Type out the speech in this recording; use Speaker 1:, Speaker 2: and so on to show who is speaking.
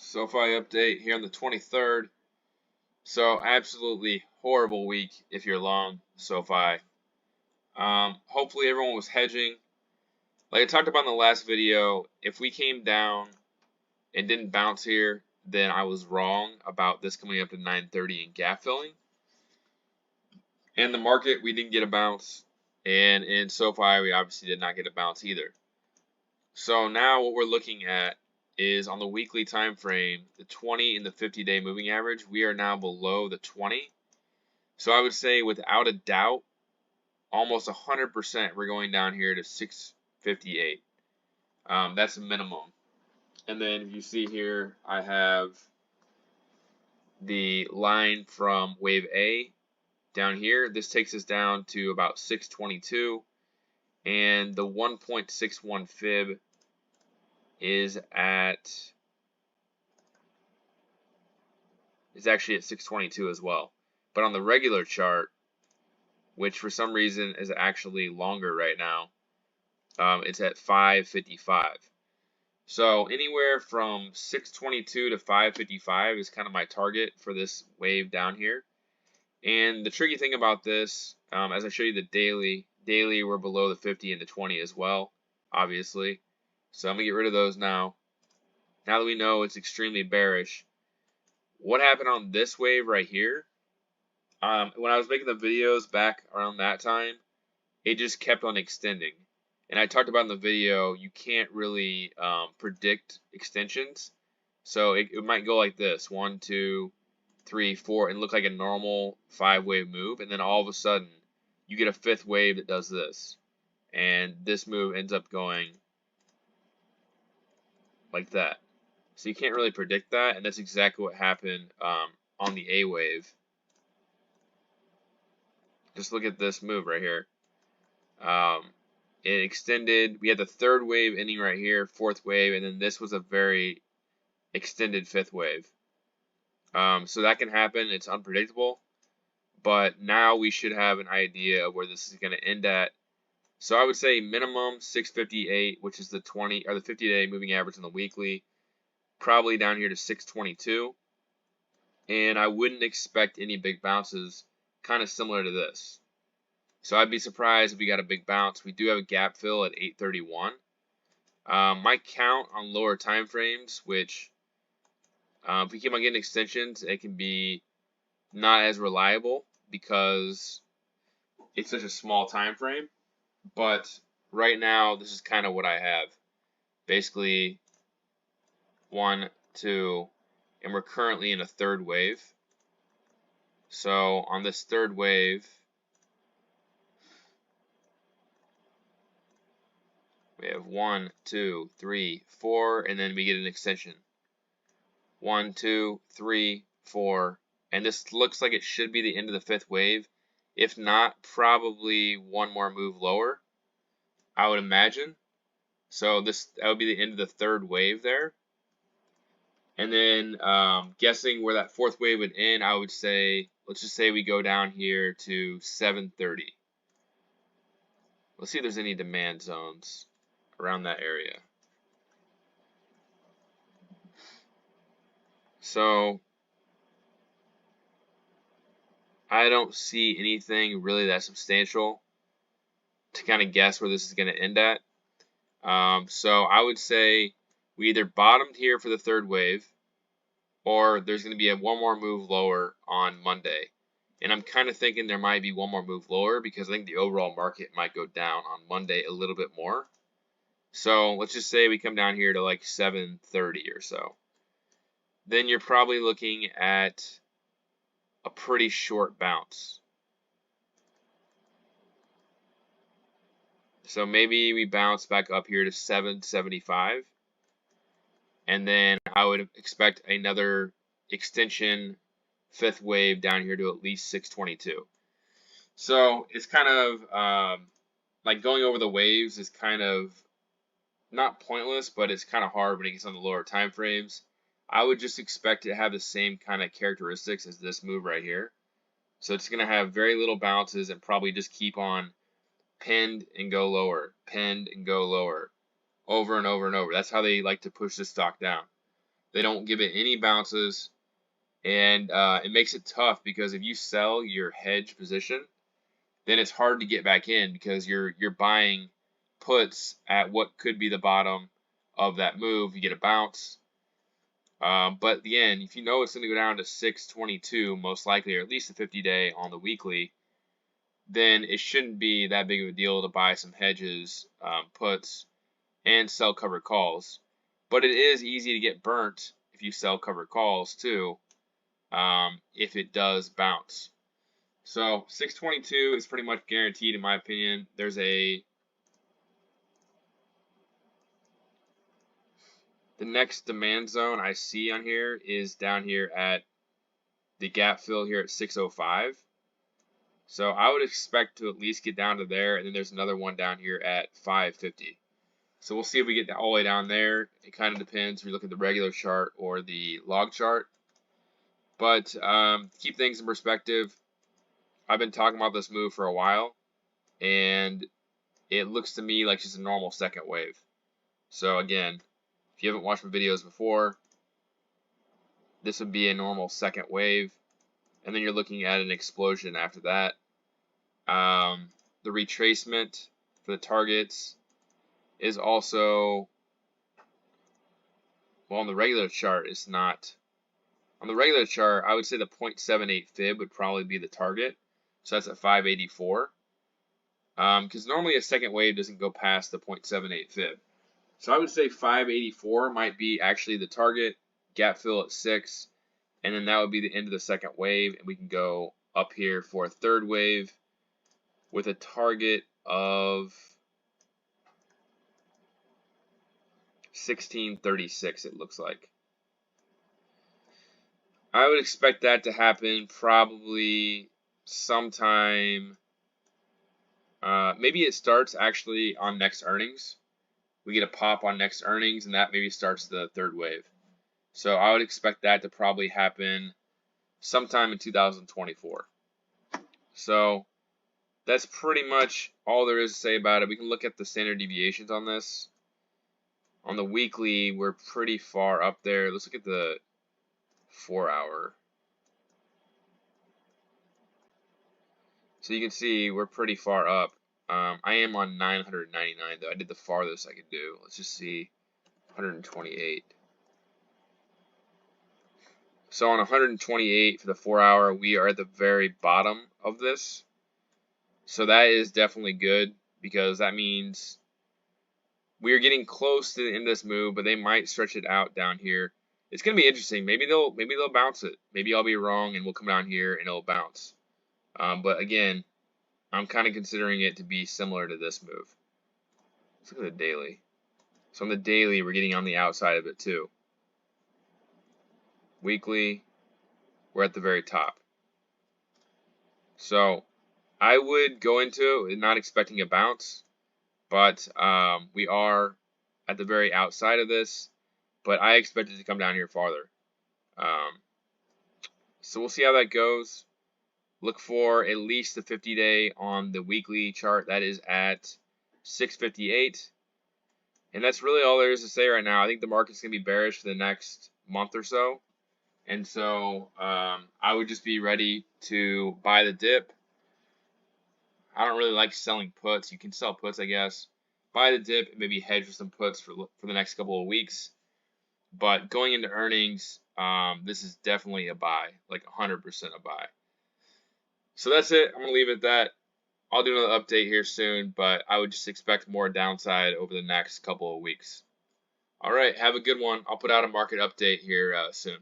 Speaker 1: Sofi update here on the 23rd. So absolutely horrible week if you're long Sofi. Hopefully everyone was hedging. Like I talked about in the last video, if we came down and didn't bounce here, then I was wrong about this coming up to 930 and gap filling. In the market, we didn't get a bounce, and in SoFi, we obviously did not get a bounce either. So now what we're looking at is on the weekly time frame, the 20 and the 50-day moving average, we are now below the 20. So I would say without a doubt, almost 100% we're going down here to 658. That's a minimum. And then if you see here, I have the line from wave A down here. This takes us down to about 622. And the 1.61 fib is actually at 622 as well. But on the regular chart, which for some reason is actually longer right now, it's at 555. So anywhere from 622 to 555 is kind of my target for this wave down here. And the tricky thing about this, as I show you the daily we're below the 50 and the 20 as well, obviously. So I'm going to get rid of those now. Now that we know it's extremely bearish, what happened on this wave right here? When I was making the videos back around that time, it just kept on extending. And I talked about in the video, you can't really predict extensions. So it might go like this, 1, 2, 3, 4, and look like a normal 5-wave move. And then all of a sudden, you get a 5th wave that does this. And this move ends up going like that. So you can't really predict that. And that's exactly what happened on the A wave. Just look at this move right here. It extended. We had the 3rd wave ending right here, 4th wave, and then this was a very extended 5th wave. So that can happen. It's unpredictable. But now we should have an idea of where this is going to end at. So I would say minimum 658, which is the 20 or the 50-day moving average on the weekly, probably down here to 622. And I wouldn't expect any big bounces, kind of similar to this. So I'd be surprised if we got a big bounce. We do have a gap fill at 831. My count on lower time frames, which if we keep on getting extensions, it can be not as reliable because it's such a small time frame. But right now, this is kind of what I have. Basically, 1, 2, and we're currently in a 3rd wave. So on this 3rd wave, we have 1, 2, 3, 4, and then we get an extension. 1, 2, 3, 4, and this looks like it should be the end of the 5th wave. If not, probably one more move lower, I would imagine. So that would be the end of the 3rd wave there. And then guessing where that 4th wave would end, I would say, let's just say we go down here to 730. Let's see if there's any demand zones around that area. So I don't see anything really that substantial to kind of guess where this is going to end at. So I would say we either bottomed here for the 3rd wave, or there's going to be one more move lower on Monday. And I'm kind of thinking there might be one more move lower because I think the overall market might go down on Monday a little bit more. So let's just say we come down here to like 730 or so. Then you're probably looking at a pretty short bounce. So maybe we bounce back up here to 775. And then I would expect another extension 5th wave down here to at least 622. So it's kind of like going over the waves is kind of not pointless, but it's kind of hard when it gets on the lower time frames. I would just expect it to have the same kind of characteristics as this move right here. So it's going to have very little bounces and probably just keep on pinned and go lower, pinned and go lower, over and over and over. That's how they like to push this stock down. They don't give it any bounces, and it makes it tough because if you sell your hedge position, then it's hard to get back in because you're buying puts at what could be the bottom of that move. You get a bounce. But at the end, if you know it's going to go down to 622, most likely, or at least the 50-day on the weekly, then it shouldn't be that big of a deal to buy some hedges, puts, and sell covered calls. But it is easy to get burnt if you sell covered calls too, if it does bounce. So 622 is pretty much guaranteed in my opinion. The next demand zone I see on here is down here at the gap fill here at 605. So I would expect to at least get down to there, and then there's another one down here at 550. So we'll see if we get all the way down there. It kind of depends if you look at the regular chart or the log chart. But keep things in perspective, I've been talking about this move for a while, and it looks to me like just a normal second wave. So again, if you haven't watched my videos before, this would be a normal second wave, and then you're looking at an explosion after that. The retracement for the targets is also, well, on the regular chart, it's not. On the regular chart, I would say the 0.78 fib would probably be the target. So that's at 584. Because normally a second wave doesn't go past the 0.78 fib. So I would say 584 might be actually the target, gap fill at 6, and then that would be the end of the second wave, and we can go up here for a third wave with a target of 1636, it looks like. I would expect that to happen probably sometime, maybe it starts actually on next earnings. We get a pop on next earnings, and that maybe starts the third wave. So I would expect that to probably happen sometime in 2024. So that's pretty much all there is to say about it. We can look at the standard deviations on this. On the weekly, we're pretty far up there. Let's look at the 4-hour. So you can see we're pretty far up. I am on 999 though. I did the farthest I could do. Let's just see, 128. So on 128 for the 4-hour, we are at the very bottom of this. So that is definitely good because that means we are getting close to the end of this move, but they might stretch it out down here. It's gonna be interesting. Maybe they'll bounce it. Maybe I'll be wrong and we'll come down here and it'll bounce. But again, I'm kind of considering it to be similar to this move. Let's look at the daily. So on the daily, we're getting on the outside of it too. Weekly, we're at the very top. So I would go into it not expecting a bounce, but we are at the very outside of this, but I expect it to come down here farther. So we'll see how that goes. Look for at least the 50-day on the weekly chart. That is at 658. And that's really all there is to say right now. I think the market's going to be bearish for the next month or so. And so I would just be ready to buy the dip. I don't really like selling puts. You can sell puts, I guess. Buy the dip and maybe hedge with some puts for the next couple of weeks. But going into earnings, this is definitely a buy, like 100% a buy. So that's it. I'm going to leave it at that. I'll do another update here soon, but I would just expect more downside over the next couple of weeks. All right, have a good one. I'll put out a market update here soon.